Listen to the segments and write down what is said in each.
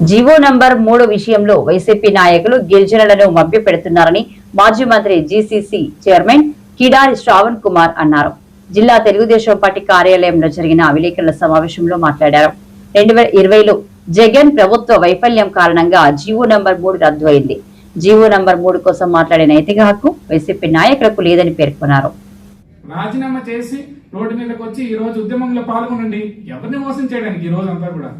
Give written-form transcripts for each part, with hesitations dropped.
GO number 3 విషయంలో YCP నాయకులు గిరిజనులను మభ్యపెడుతున్నారని మాజీ మంత్రి జీసీసీ చైర్మన్ కిడారి శ్రావణ్ కుమార్ అన్నారు. జిల్లా తెలుగుదేశం పార్టీ కార్యాలయంలో జరిగిన విలేకరుల సమావేశంలో మాట్లాడారు. 2020లో జగన్ ప్రభుత్వ వైఫల్యం కారణంగా జీవో నంబర్ 3 రద్దు అయింది. జీవో నంబర్ 3 కోసం మాట్లాడే నైతిక హక్కు వైసీపీ నాయకులకు లేదని పేర్కొన్నారు. రాజీనామా చేసి రోడ్డు మీదకి వచ్చి ఈ రోజు ఉద్యమంలో పాల్గొనండి. ఎవరిని మోసం చేయడానికి ఈ రోజు అంతా కూడా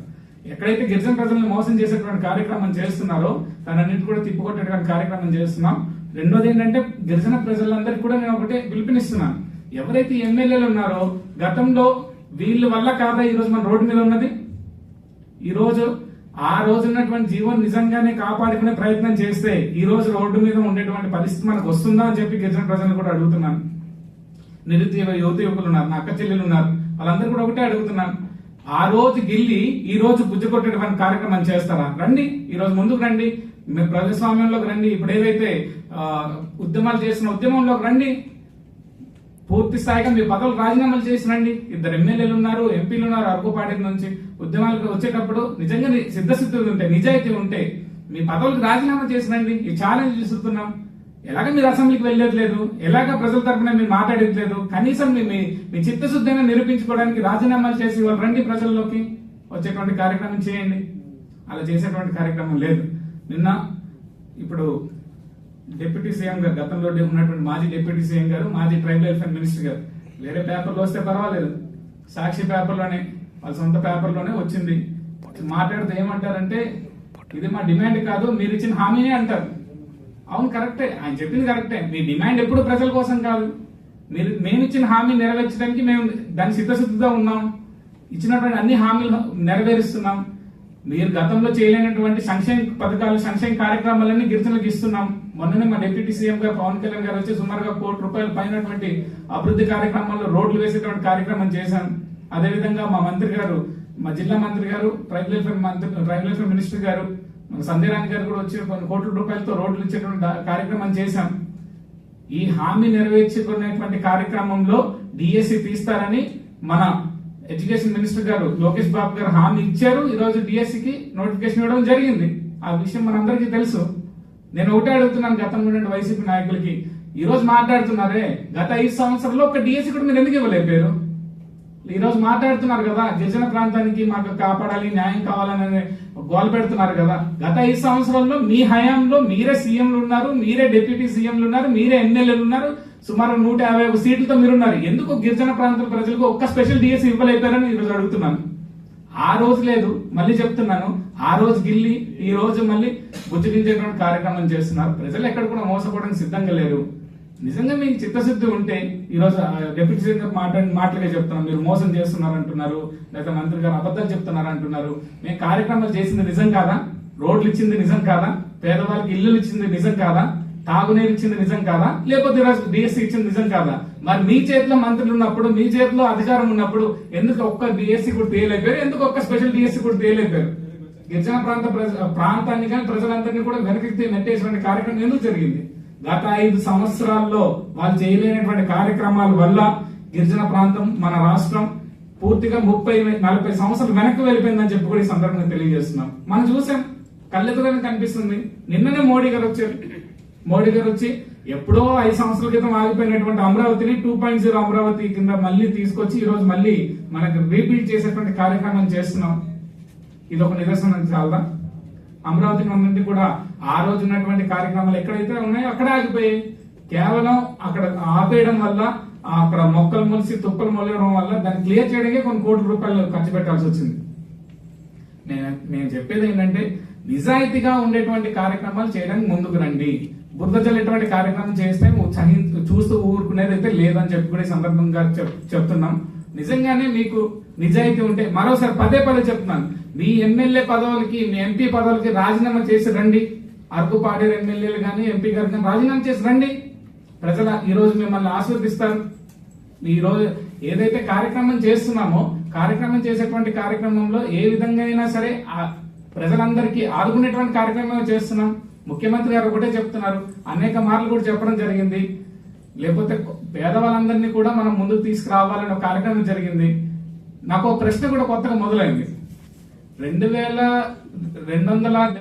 ఎక్కడైతే గిరిజన ప్రజలను మోసం చేసేటువంటి కార్యక్రమం చేస్తున్నారో దానన్నింటి కూడా తిప్పుకొట్టేటువంటి కార్యక్రమం చేస్తున్నాం. రెండోది ఏంటంటే గిరిజన ప్రజలందరికీ కూడా నేను ఒకటే పిలుపునిస్తున్నాను. ఎవరైతే ఎమ్మెల్యేలు ఉన్నారో గతంలో వీళ్ళ వల్ల కాదా ఈ రోజు మన రోడ్డు మీద ఉన్నది. ఈ రోజు ఆ రోజు ఉన్నటువంటి జీవన్ నిజంగానే కాపాడుకునే ప్రయత్నం చేస్తే ఈ రోజు రోడ్డు మీద ఉండేటువంటి పరిస్థితి మనకు వస్తుందా అని చెప్పి గిరిజన ప్రజలను కూడా అడుగుతున్నాను. నిరుద్యోగ యువకులు ఉన్నారు, నా అక్క చెల్లెలు ఉన్నారు, వాళ్ళందరూ కూడా ఒకటే అడుగుతున్నాను. ఆ రోజు గిల్లి ఈ రోజు బుజ్జకొట్టేటువంటి కార్యక్రమం చేస్తారా? రండి, ఈ రోజు ముందుకు రండి, మీరు ప్రజాస్వామ్యంలోకి రండి. ఇప్పుడు ఏదైతే ఉద్యమాలు చేసిన ఉద్యమంలోకి రండి. పూర్తి స్థాయిగా మీ పదవులు రాజీనామాలు చేసి రండి. 2 ఎమ్మెల్యేలు ఉన్నారు, ఎంపీలు ఉన్నారు. అరకుపాటి నుంచి ఉద్యమాలకు వచ్చేటప్పుడు నిజంగా సిద్ధశుద్ధి ఉంటే, నిజాయితీ ఉంటే మీ పదవులకు రాజీనామా చేసి రండి. ఈ ఛాలెంజ్ చూస్తున్నాం. ఎలాగ మీరు అసెంబ్లీకి వెళ్ళట్లేదు, ఎలాగ ప్రజల తరఫున మీరు మాట్లాడట్లేదు, కనీసం మీ చిత్తశుద్ధిని నిరూపించుకోవడానికి రాజీనామాలు చేసి వాళ్ళు రండి, ప్రజల్లోకి వచ్చేటువంటి కార్యక్రమం చేయండి. అలా చేసేటువంటి కార్యక్రమం లేదు. నిన్న ఇప్పుడు డిప్యూటీ సీఎం గారు, గతంలో ఉన్నటువంటి మాజీ డిప్యూటీ సీఎం గారు, మాజీ ట్రైబల్ వెల్ఫేర్ మినిస్టర్ గారు, వేరే పేపర్లో వస్తే పర్వాలేదు, సాక్షి పేపర్లోనే వాళ్ళ సొంత పేపర్లోనే వచ్చింది. మాట్లాడితే ఏమంటారంటే ఇది మా డిమాండ్ కాదు, మీరు ఇచ్చిన హామీనే అంటారు. అవును, కరెక్టే, ఆయన చెప్పింది కరెక్టే. మీ డిమాండ్ ఎప్పుడు ప్రజల కోసం కాదు. మేము ఇచ్చిన హామీ నెరవేర్చడానికి మేము దాని సిద్ధశుద్ధిగా ఉన్నాం. ఇచ్చినటువంటి అన్ని హామీలు నెరవేరుస్తున్నాం. మీరు గతంలో చేయలేనటువంటి సంక్షేమ పథకాలు, సంక్షేమ కార్యక్రమాలన్నీ గిరిజనులకు ఇస్తున్నాం. మొన్ననే మా డిప్యూటీ సీఎం గారు పవన్ కళ్యాణ్ గారు వచ్చి సుమారుగా ₹1 కోటి పైనటువంటి అభివృద్ధి కార్యక్రమాల్లో రోడ్లు వేసేటువంటి కార్యక్రమం చేశాం. అదేవిధంగా మా మంత్రి గారు, మా జిల్లా మంత్రి గారు, ట్రైబల్ వెల్ఫేర్ మినిస్టర్ గారు సంజయ్ రాణి గారు కూడా వచ్చి కొన్ని కోట్ల రూపాయలతో రోడ్లు ఇచ్చేటువంటి కార్యక్రమం చేశాం. ఈ హామీ నెరవేర్చుకునేటువంటి కార్యక్రమంలో డిఎస్సి తీస్తారని మన ఎడ్యుకేషన్ మినిస్టర్ గారు లోకేష్ బాబు గారు హామీ ఇచ్చారు. ఈ రోజు డిఎస్సికి నోటిఫికేషన్ ఇవ్వడం జరిగింది. ఆ విషయం మనందరికీ తెలుసు. నేను ఒకటే అడుగుతున్నాను గతంలో వైసీపీ నాయకులకి, ఈ రోజు మాట్లాడుతున్నారే గత 5 సంవత్సరాల్లో ఒక డిఎస్సి కూడా మీరు ఎందుకు ఇవ్వలేపారు? ఈ రోజు మాట్లాడుతున్నారు కదా, గిరిజన ప్రాంతానికి మాకు కాపాడాలి, న్యాయం కావాలని గోల పెడుతున్నారు కదా. గత 5 సంవత్సరాల్లో మీ హయాంలో మీరే సీఎంలు ఉన్నారు, మీరే డిప్యూటీ సీఎంలు ఉన్నారు, మీరే ఎమ్మెల్యేలు ఉన్నారు, సుమారు 151 సీట్లతో మీరున్నారు. ఎందుకు గిరిజన ప్రాంతాల ప్రజలకు ఒక్క స్పెషల్ డిఎస్సి ఇవ్వలేపారని ఈ రోజు అడుగుతున్నాను. ఆ రోజు లేదు, మళ్ళీ చెప్తున్నాను, ఆ రోజు గిల్లి ఈ రోజు మళ్ళీ బుజ్జగించేటువంటి కార్యక్రమం చేస్తున్నారు. ప్రజలు ఎక్కడ కూడా మోసపోవడానికి సిద్ధంగా లేరు. నిజంగా మీకు చిత్తశుద్ధి ఉంటే ఈ రోజు డిప్యూటీ సీఎం గారు మాటలుగా చెప్తున్నాం, మీరు మోసం చేస్తున్నారు అంటున్నారు, లేదా మంత్రి గారు అబద్ధాలు చెప్తున్నారు అంటున్నారు. మేము కార్యక్రమాలు చేసింది నిజం కాదా? రోడ్లు ఇచ్చింది నిజం కాదా? పేదవాళ్ళకి ఇల్లు ఇచ్చింది నిజం కాదా? తాగునీరు ఇచ్చింది నిజం కాదా? లేకపోతే ఈరోజు డిఎస్సి ఇచ్చింది నిజం కాదా? మరి మీ చేతిలో మంత్రులు ఉన్నప్పుడు, మీ చేతిలో అధికారం ఉన్నప్పుడు ఎందుకు ఒక్క డిఎస్సి కూడా తేలేపారు? ఎందుకు ఒక్క స్పెషల్ డిఎస్సి కూడా తేలేపారు? గిరిజన ప్రాంతాన్ని కానీ ప్రజలందరినీ కూడా వెనక్కి నెట్టేటువంటి కార్యక్రమం ఎందుకు జరిగింది? గత 5 సంవత్సరాల్లో వాళ్ళు చేయలేనటువంటి కార్యక్రమాల వల్ల గిరిజన ప్రాంతం, మన రాష్ట్రం పూర్తిగా 30-40 సంవత్సరాలు వెనక్కి వెళ్ళిపోయిందని చెప్పి కూడా ఈ సందర్భంగా తెలియజేస్తున్నాం. మనం చూసాం, కళ్ళెదురుగానే కనిపిస్తుంది. నిన్ననే మోడీ గారు వచ్చారు. మోడీ గారు వచ్చి ఎప్పుడో 5 సంవత్సరాల క్రితం ఆగిపోయినటువంటి అమరావతిని 2.0 అమరావతి కింద మళ్ళీ తీసుకొచ్చి ఈ రోజు మళ్ళీ మనకు రీబిల్డ్ చేసేటువంటి కార్యక్రమం చేస్తున్నాం. ఇది ఒక నిదర్శనం చాలదా? అమరావతి నుండి కూడా ఆ రోజు ఉన్నటువంటి కార్యక్రమాలు ఎక్కడైతే ఉన్నాయో అక్కడే ఆగిపోయాయి. కేవలం అక్కడ ఆపేయడం వల్ల, అక్కడ మొక్కలు మొలిసి తుప్పలు మొలవడం వల్ల దాన్ని క్లియర్ చేయడానికి కొన్ని కోట్ల రూపాయలు ఖర్చు పెట్టాల్సి వచ్చింది. నేను చెప్పేది ఏంటంటే నిజాయితీగా ఉండేటువంటి కార్యక్రమాలు చేయడానికి ముందుకు రండి. బురద చల్లేటువంటి కార్యక్రమం చేస్తే చూస్తూ ఊరుకునేది అయితే లేదని చెప్పి కూడా ఈ సందర్భంగా చెప్తున్నాం. నిజంగానే మీకు నిజాయితీ ఉంటే మరోసారి పదే చెప్తున్నాను, మీ ఎమ్మెల్యే పదవులకి, మీ ఎంపీ పదవులకి రాజీనామా చేసి రండి. అరకుపాడేరు ఎమ్మెల్యేలు కానీ ఎంపీ గారు కానీ రాజీనామా చేసి రండి. ప్రజల ఈ రోజు మిమ్మల్ని ఆశీర్వదిస్తారు. ఈ రోజు ఏదైతే కార్యక్రమం చేస్తున్నామో, కార్యక్రమం చేసేటువంటి కార్యక్రమంలో ఏ విధంగా అయినా సరే ప్రజలందరికీ ఆదుకునేటువంటి కార్యక్రమం చేస్తున్నాం. ముఖ్యమంత్రి గారు ఒకటే చెప్తున్నారు, అనేక మార్లు కూడా చెప్పడం జరిగింది, లేకపోతే పేదవాళ్ళందరినీ కూడా మనం ముందుకు తీసుకురావాలనే ఒక కార్యక్రమం జరిగింది. నాకు ఒక ప్రశ్న కూడా కొత్తగా మొదలైంది. 200